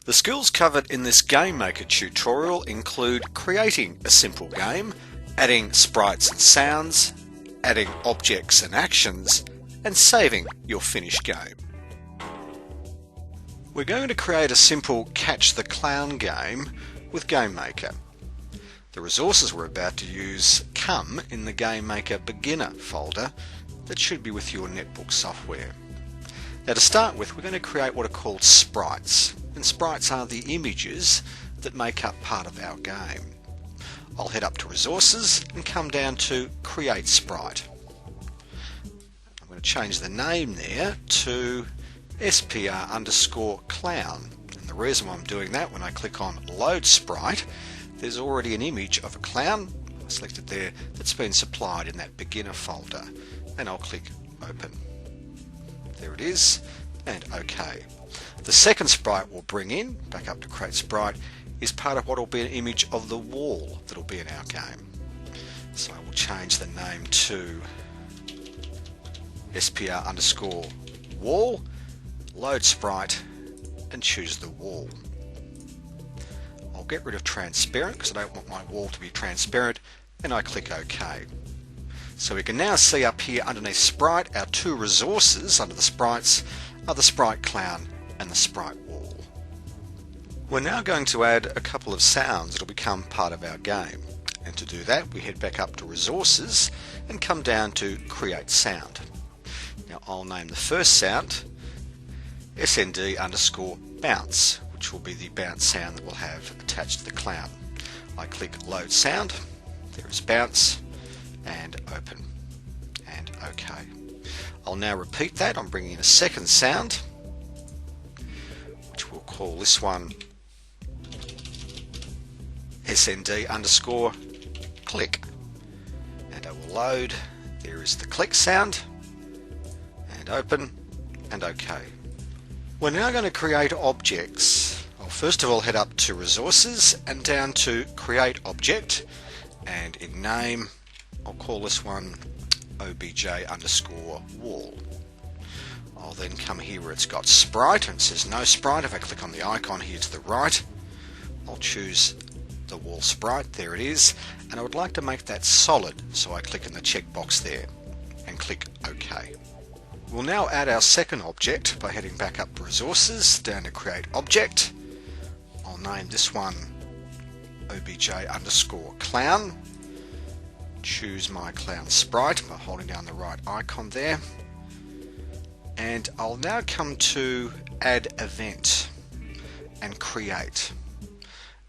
The skills covered in this Game Maker tutorial include creating a simple game, adding sprites and sounds, adding objects and actions, and saving your finished game. We're going to create a simple Catch the Clown game with Game Maker. The resources we're about to use come in the Game Maker Beginner folder that should be with your netbook software. Now to start with, we're going to create what are called sprites, and sprites are the images that make up part of our game. I'll head up to Resources and come down to Create Sprite. I'm going to change the name there to SPR_clown, and the reason why I'm doing that, when I click on Load Sprite, there's already an image of a clown selected there that's been supplied in that Beginner folder, and I'll click Open. There it is, and OK. The second sprite we'll bring in, back up to Create Sprite, is part of what will be an image of the wall that will be in our game. So I will change the name to SPR_wall, load sprite, and choose the wall. I'll get rid of transparent because I don't want my wall to be transparent, and I click OK. So we can now see up here underneath Sprite, our two resources under the sprites are the Sprite Clown and the Sprite Wall. We're now going to add a couple of sounds that will become part of our game. And to do that, we head back up to Resources and come down to Create Sound. Now I'll name the first sound SND_bounce, which will be the bounce sound that we'll have attached to the clown. I click Load Sound, there is bounce, and Open, and OK. I'll now repeat that. I'm bringing in a second sound, which we'll call this one SND_click, and I will load. There is the click sound, and Open, and OK. We're now going to create objects. I'll first of all head up to Resources and down to Create Object, and in name I'll call this one OBJ_wall. I'll then come here where it's got sprite and it says no sprite. If I click on the icon here to the right, I'll choose the wall sprite. There it is, and I would like to make that solid, so I click in the checkbox there and click OK. We'll now add our second object by heading back up to Resources, down to Create Object. I'll name this one OBJ_clown. Choose my clown sprite by holding down the right icon there, and I'll now come to Add Event and Create.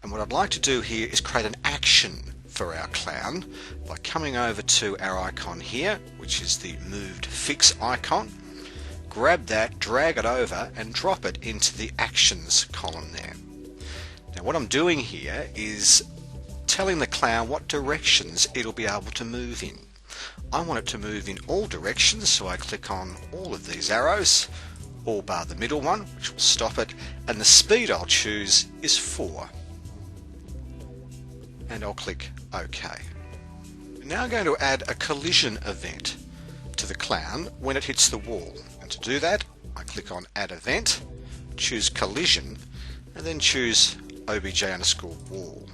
And what I'd like to do here is create an action for our clown by coming over to our icon here, which is the moved fix icon. Grab that, drag it over, and drop it into the actions column there. Now what I'm doing here is telling the clown what directions it'll be able to move in. I want it to move in all directions, so I click on all of these arrows, all bar the middle one, which will stop it, and the speed I'll choose is 4. And I'll click OK. We're now going to add a collision event to the clown when it hits the wall. And to do that, I click on Add Event, choose Collision, and then choose OBJ_wall.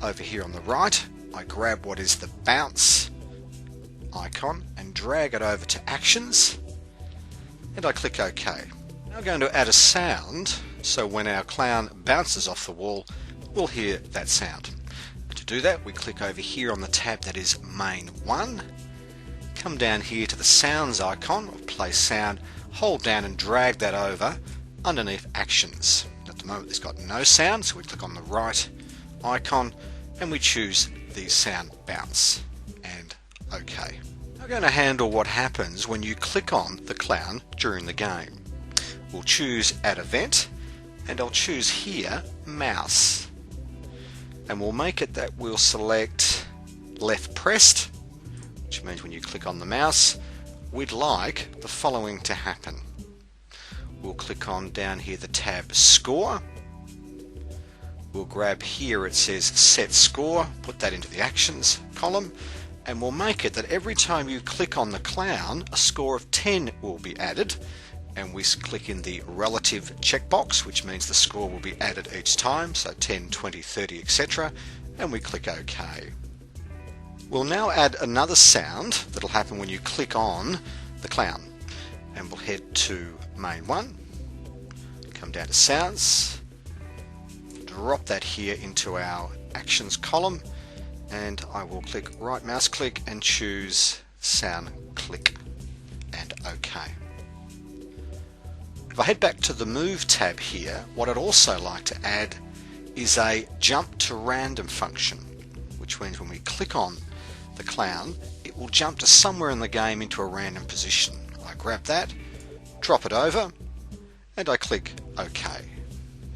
Over here on the right, I grab what is the bounce icon and drag it over to Actions, and I click OK. Now I'm going to add a sound, so when our clown bounces off the wall, we'll hear that sound. And to do that, we click over here on the tab that is Main 1, come down here to the Sounds icon, or Play Sound, hold down and drag that over underneath Actions. At the moment it's got no sound, so we click on the right icon and we choose the sound bounce, and OK. I'm going to handle what happens when you click on the clown during the game. We'll choose Add Event, and I'll choose here Mouse, and we'll make it that we'll select left pressed, which means when you click on the mouse, we'd like the following to happen. We'll click on down here the tab Score. We'll grab here it says Set Score, put that into the Actions column, and we'll make it that every time you click on the clown, a score of 10 will be added, and we click in the relative checkbox, which means the score will be added each time, so 10, 20, 30, etc., and we click OK. We'll now add another sound that'll happen when you click on the clown, and we'll head to main one, come down to sounds, drop that here into our actions column, and I will click right mouse click and choose sound click and OK. If I head back to the Move tab here, what I'd also like to add is a jump to random function, which means when we click on the clown, it will jump to somewhere in the game into a random position. I grab that, drop it over, and I click OK.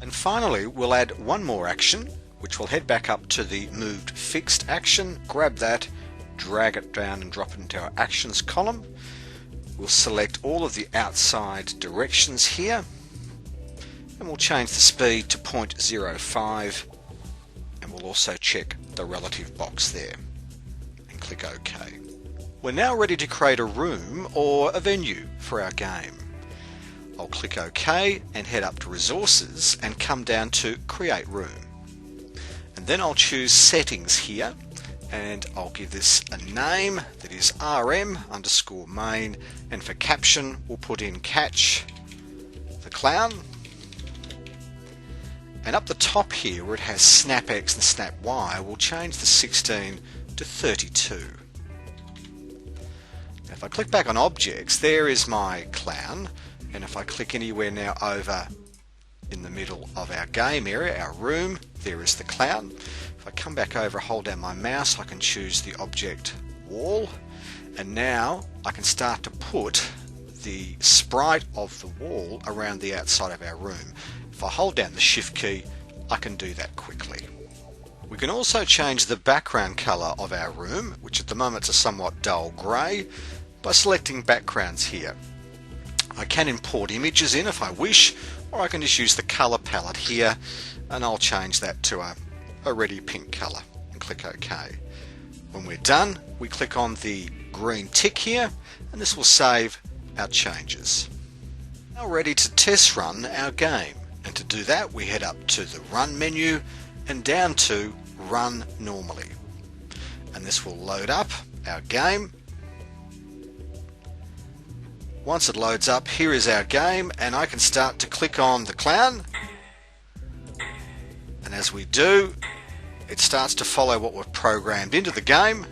And finally, we'll add one more action, which will head back up to the Moved Fixed action, grab that, drag it down and drop it into our Actions column. We'll select all of the outside directions here, and we'll change the speed to 0.05, and we'll also check the relative box there, and click OK. We're now ready to create a room or a venue for our game. I'll click OK and head up to Resources and come down to Create Room. And then I'll choose Settings here, and I'll give this a name that is RM_main, and for caption we'll put in Catch the Clown. And up the top here where it has Snap X and Snap Y, we'll change the 16 to 32. Now if I click back on Objects, there is my clown, and if I click anywhere now over in the middle of our game area, our room, there is the clown. If I come back over, hold down my mouse, I can choose the object wall, and now I can start to put the sprite of the wall around the outside of our room. If I hold down the Shift key, I can do that quickly. We can also change the background color of our room, which at the moment is a somewhat dull grey, by selecting backgrounds here. I can import images in if I wish, or I can just use the color palette here, and I'll change that to a reddy pink color and click OK. When we're done, we click on the green tick here, and this will save our changes. Now ready to test run our game, and to do that we head up to the Run menu and down to Run Normally, and this will load up our game. Once it loads up, here is our game, and I can start to click on the clown, and as we do, it starts to follow what we've programmed into the game,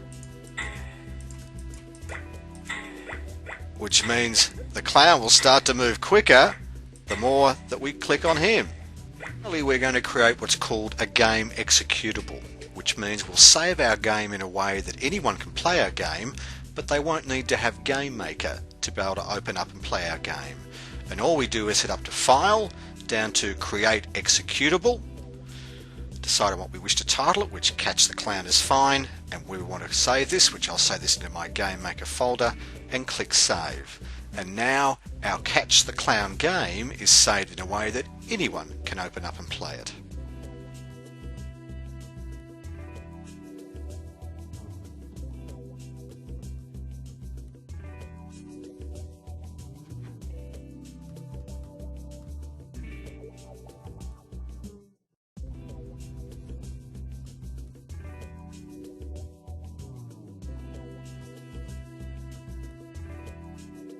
which means the clown will start to move quicker the more that we click on him. Finally, we're going to create what's called a game executable, which means we'll save our game in a way that anyone can play our game, but they won't need to have GameMaker to be able to open up and play our game. And all we do is head up to File, down to Create Executable, decide on what we wish to title it, which Catch the Clown is fine, and we want to save this, which I'll save this into my GameMaker folder, and click Save. And now our Catch the Clown game is saved in a way that anyone can open up and play it.